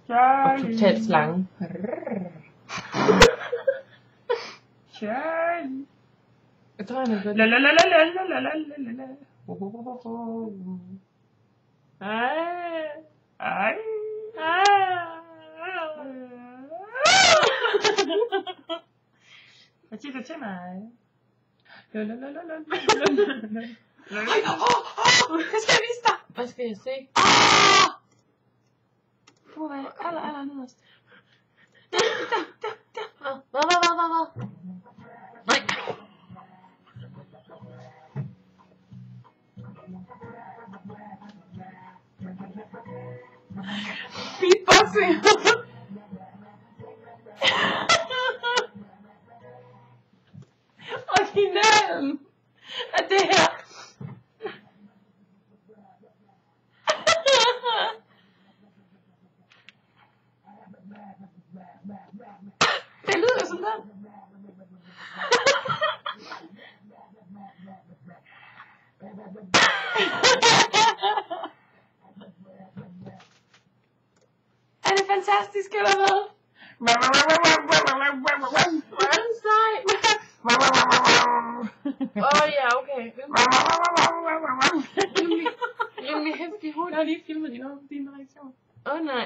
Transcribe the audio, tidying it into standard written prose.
Og totalt slange. Charlie. Jeg tror, han er godt. La la la la la la la la la la. Ej. Ej. Hvad siger du til mig? La la la la la la. Hvad skal jeg vise dig? Hvad skal jeg se? Du må være aller nederst. Hvad? Nej. Beatboxing. Originalen af det her. Det lyder sådan der. Er det fantastisk eller hvad? Hvor er den sej? Ja, okay. Rimelig hæftig hund. Jeg har lige filmet din reaktion. Nej.